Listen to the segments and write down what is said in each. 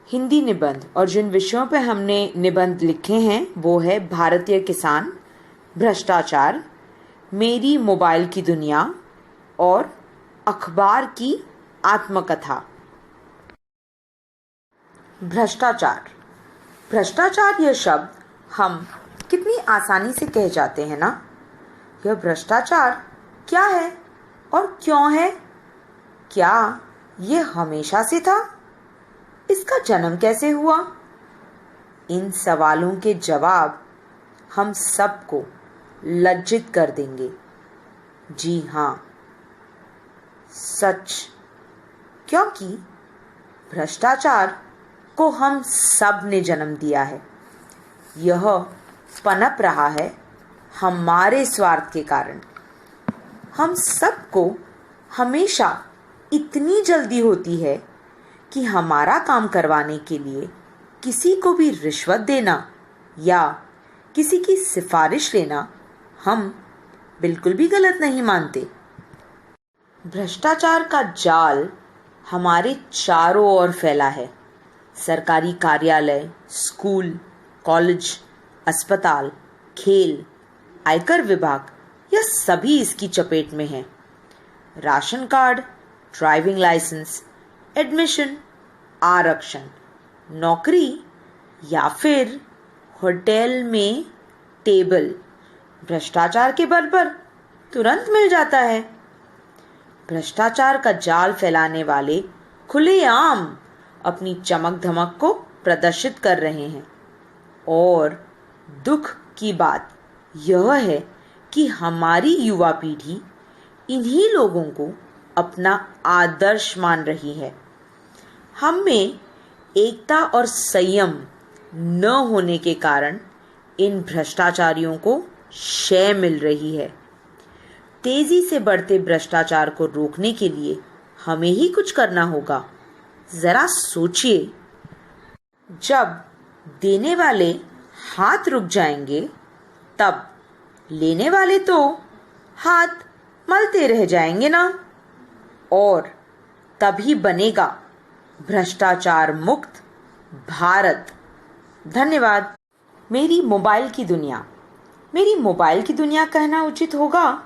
हिंदी निबंध और जिन विषयों पर हमने निबंध लिखे हैं वो है भारतीय किसान, भ्रष्टाचार, मेरी मोबाइल की दुनिया और अखबार की आत्मकथा। भ्रष्टाचार। भ्रष्टाचार यह शब्द हम कितनी आसानी से कह जाते हैं ना। यह भ्रष्टाचार क्या है और क्यों है? क्या यह हमेशा से था? इसका जन्म कैसे हुआ? इन सवालों के जवाब हम सबको लज्जित कर देंगे। जी हाँ, सच, क्योंकि भ्रष्टाचार को हम सब ने जन्म दिया है। यह पनप रहा है हमारे स्वार्थ के कारण। हम सबको हमेशा इतनी जल्दी होती है कि हमारा काम करवाने के लिए किसी को भी रिश्वत देना या किसी की सिफारिश लेना हम बिल्कुल भी गलत नहीं मानते। भ्रष्टाचार का जाल हमारे चारों ओर फैला है। सरकारी कार्यालय, स्कूल, कॉलेज, अस्पताल, खेल, आयकर विभाग, यह सभी इसकी चपेट में हैं। Ration card, driving licence, admission, आरक्षण, नौकरी या फिर होटल में टेबल भ्रष्टाचार के बल पर तुरंत मिल जाता है। भ्रष्टाचार का जाल फैलाने वाले खुलेआम अपनी चमक धमक को प्रदर्शित कर रहे हैं और दुख की बात यह है कि हमारी युवा पीढ़ी इन्हीं लोगों को अपना आदर्श मान रही है। हम में एकता और संयम न होने के कारण इन भ्रष्टाचारियों को शय मिल रही है। तेजी से बढ़ते भ्रष्टाचार को रोकने के लिए हमें ही कुछ करना होगा। जरा सोचिए, जब देने वाले हाथ रुक जाएंगे तब लेने वाले तो हाथ मलते रह जाएंगे ना। और तभी बनेगा भ्रष्टाचार मुक्त भारत। धन्यवाद। मेरी मोबाइल की दुनिया। मेरी मोबाइल की दुनिया कहना उचित होगा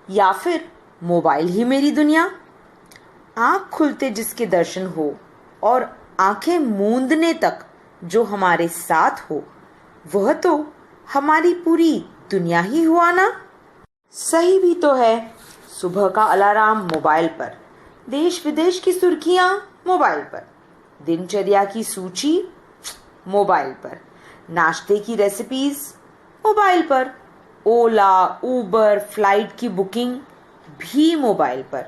या फिर मोबाइल ही मेरी दुनिया? आँख खुलते जिसके दर्शन हो और आंखें मूंदने तक जो हमारे साथ हो, वह तो हमारी पूरी दुनिया ही हुआ ना। सही भी तो है। सुबह का अलार्म मोबाइल पर, देश विदेश की सुर्खियां मोबाइल पर, दिनचर्या की सूची मोबाइल पर, नाश्ते की रेसिपीज मोबाइल पर, ओला, उबर, फ्लाइट की बुकिंग भी मोबाइल पर,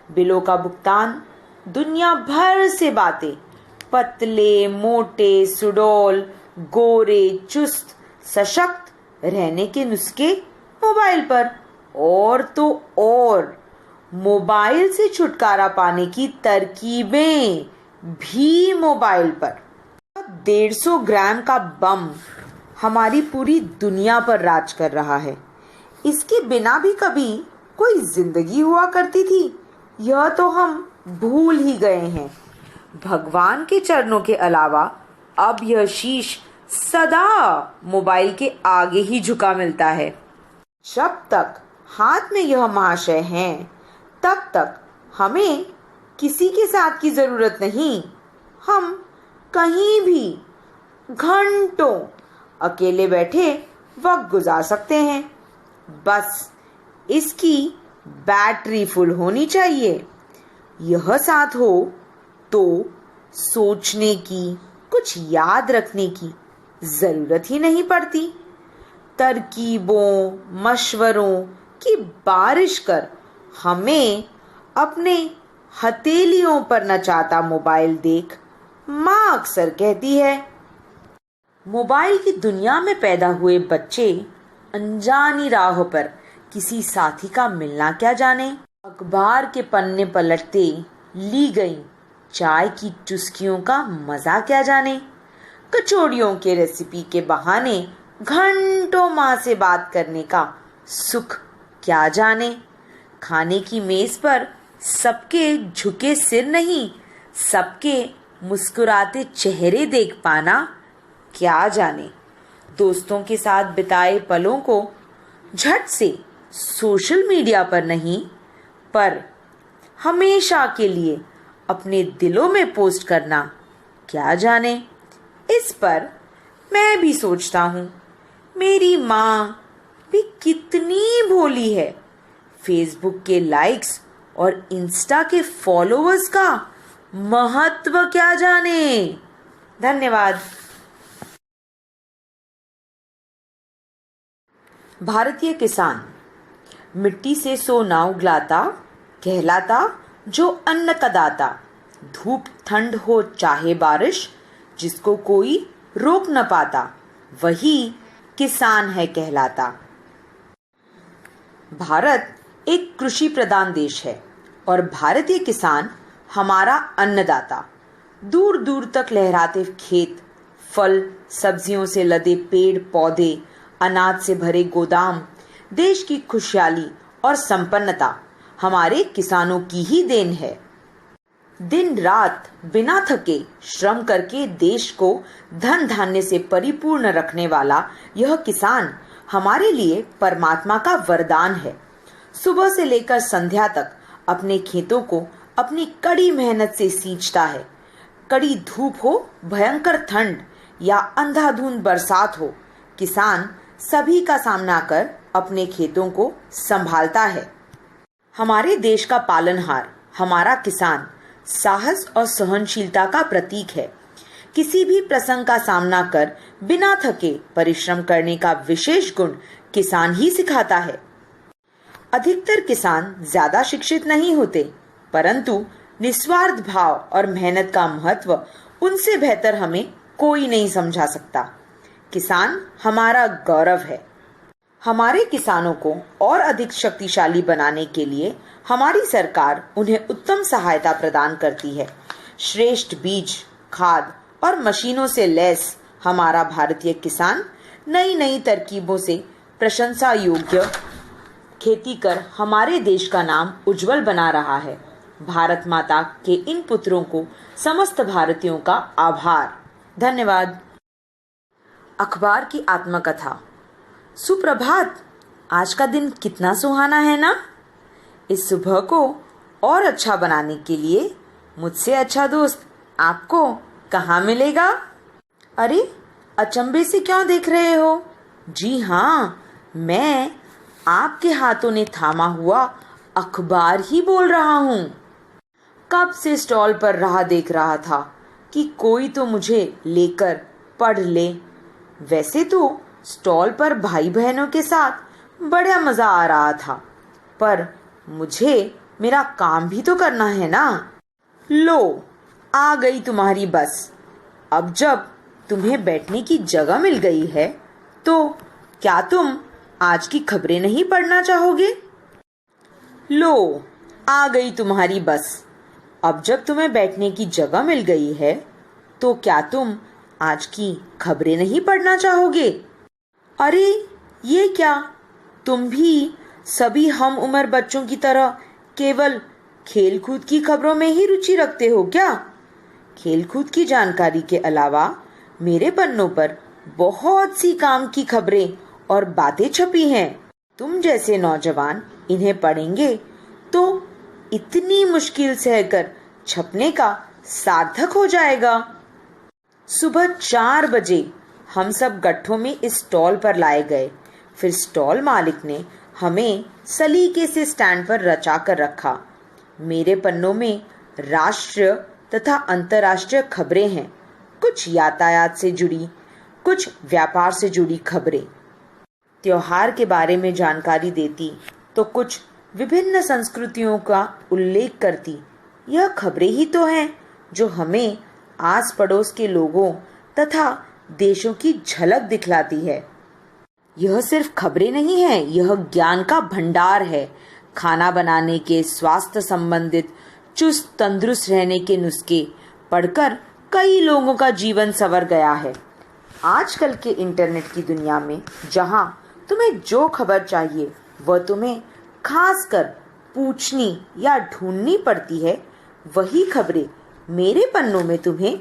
बिलों का भुगतान, दुनिया भर से बातें, पतले मोटे, सुडौल, गोरे, चुस्त, सशक्त रहने के नुस्खे मोबाइल पर, और तो और मोबाइल से छुटकारा पाने की तरकीबें भी मोबाइल पर। 150 ग्राम का बम हमारी पूरी दुनिया पर राज कर रहा है। इसके बिना भी कभी कोई जिंदगी हुआ करती थी, यह तो हम भूल ही गए हैं। भगवान के चरणों के अलावा अब यह शीश सदा मोबाइल के आगे ही झुका मिलता है। जब तक हाथ में यह महाशय हैं, तब तक हमें किसी के साथ की जरूरत नहीं। हम कहीं भी घंटों अकेले बैठे वक्त गुजार सकते हैं। बस इसकी बैटरी फुल होनी चाहिए। यह साथ हो तो सोचने की, कुछ याद रखने की जरूरत ही नहीं पड़ती। तरकीबों, मशवरों की बारिश कर हमें अपने हथेलियों पर नचाता मोबाइल देख माँ अक्सर कहती है, मोबाइल की दुनिया में पैदा हुए बच्चे अनजानी राह पर किसी साथी का मिलना क्या जाने। अखबार के पन्ने पलटते ली गई चाय की चुस्कियों का मजा क्या जाने। कचौड़ियों के रेसिपी के बहाने घंटों माँ से बात करने का सुख क्या जाने। खाने की मेज पर सबके झुके सिर नहीं, सबके मुस्कुराते चेहरे देख पाना, क्या जाने दोस्तों के साथ बिताए पलों को झट से सोशल मीडिया पर नहीं पर हमेशा के लिए अपने दिलों में पोस्ट करना, क्या जाने। इस पर मैं भी सोचता हूँ, मेरी माँ भी कितनी भोली है। फेसबुक के लाइक्स और इंस्टा के फॉलोअर्स का महत्व क्या जाने। धन्यवाद। भारतीय किसान मिट्टी से सो नाव उगलाता, कहलाता जो अन्न का दाता। धूप ठंड हो चाहे बारिश, जिसको कोई रोक न पाता, वही किसान है कहलाता। भारत एक कृषि प्रधान देश है और भारतीय किसान हमारा अन्नदाता। दूर दूर तक लहराते खेत, फल सब्जियों से लदे पेड़ पौधे, अनाज से भरे गोदाम, देश की खुशहाली और संपन्नता हमारे किसानों की ही देन है। दिन रात बिना थके श्रम करके देश को धन धान्य से परिपूर्ण रखने वाला यह किसान हमारे लिए परमात्मा का वरदान है। सुबह से लेकर संध्या तक अपने खेतों को अपनी कड़ी मेहनत से सींचता है। कड़ी धूप हो, भयंकर ठंड या अंधाधुंध बरसात हो, किसान सभी का सामना कर अपने खेतों को संभालता है। हमारे देश का पालनहार हमारा किसान साहस और सहनशीलता का प्रतीक है। किसी भी प्रसंग का सामना कर बिना थके परिश्रम करने का विशेष गुण किसान ही सिखाता है। अधिकतर किसान ज्यादा शिक्षित नहीं होते, परंतु निस्वार्थ भाव और मेहनत का महत्व उनसे बेहतर हमें कोई नहीं समझा सकता। किसान हमारा गौरव है। हमारे किसानों को और अधिक शक्तिशाली बनाने के लिए हमारी सरकार उन्हें उत्तम सहायता प्रदान करती है। श्रेष्ठ बीज, खाद और मशीनों से लैस हमारा भारतीय किसान नई नई तरकीबों से प्रशंसा योग्य खेती कर हमारे देश का नाम उज्जवल बना रहा है। भारत माता के इन पुत्रों को समस्त भारतीयों का आभार। धन्यवाद। अखबार की आत्मकथा। सुप्रभात, आज का दिन कितना सुहाना है ना। इस सुबह को और अच्छा बनाने के लिए मुझसे अच्छा दोस्त आपको कहाँ मिलेगा। अरे, अचंभे से क्यों देख रहे हो? जी हाँ, मैं आपके हाथों ने थामा हुआ अखबार ही बोल रहा हूँ। कब से स्टॉल पर राह देख रहा था कि कोई तो मुझे लेकर पढ़ ले। वैसे तो स्टॉल पर भाई बहनों के साथ बड़ा मजा आ रहा था, पर मुझे मेरा काम भी तो करना है ना। लो, आ गई तुम्हारी बस। अब जब तुम्हें बैठने की जगह मिल गई है, तो क्या तुम आज की खबरें नहीं पढ़ना चाहोगे? लो, आ गई तुम्हारी बस। अब जब तुम्हें बैठने की जगह मिल गई है, तो क्या तुम आज की खबरें नहीं पढ़ना चाहोगे? अरे, ये क्या, तुम भी सभी हम उम्र बच्चों की तरह केवल खेलकूद की खबरों में ही रुचि रखते हो क्या? खेलकूद की जानकारी के अलावा मेरे पन्नों पर बहुत सी काम की खबरें और बातें छपी हैं। तुम जैसे नौजवान इन्हें पढ़ेंगे तो इतनी मुश्किल सहकर छपने का सार्थक हो जाएगा। सुबह 4 बजे हम सब गट्ठों में इस स्टॉल पर लाए गए। फिर स्टॉल मालिक ने हमें सलीके से स्टैंड पर रचा कर रखा। मेरे पन्नों में राष्ट्रीय तथा अंतर्राष्ट्रीय खबरें हैं। कुछ यातायात से जुड़ी, कुछ व्यापार से जुड़ी खबरें, त्योहार के बारे में जानकारी देती, तो कुछ विभिन्न संस्कृतियों का उल्लेख करती। यह खबरें ही तो हैं जो हमें आस पड़ोस के लोगों तथा देशों की झलक दिखलाती है। यह सिर्फ खबरें नहीं है, यह ज्ञान का भंडार है। खाना बनाने के, स्वास्थ्य संबंधित, चुस्त तंदुरुस्त रहने के नुस्खे पढ़कर कई लोगों का जीवन संवर गया है। आजकल के इंटरनेट की दुनिया में जहां तुम्हें जो खबर चाहिए वह तुम्हें खासकर पूछनी या ढूंढनी पड़ती है, वही खबरें मेरे पन्नों में तुम्हें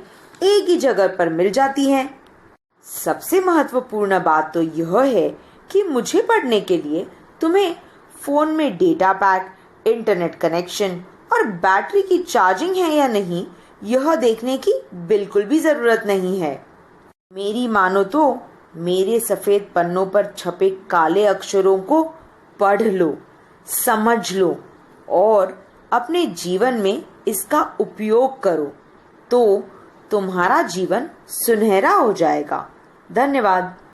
एक ही जगह पर मिल जाती हैं। सबसे महत्वपूर्ण बात तो यह है कि मुझे पढ़ने के लिए तुम्हें फ़ोन में डेटा पैक, इंटरनेट कनेक्शन और बैटरी की चार्जिंग है या नहीं, यह देखने की बिल्कुल भी ज़रूरत नहीं है। मेरी मानो तो मेरे सफ़ेद पन्नों पर छपे काले अक्षरों को पढ़ लो, समझ लो और अपने जीवन में इसका उपयोग करो, तो तुम्हारा जीवन सुनहरा हो जाएगा। धन्यवाद।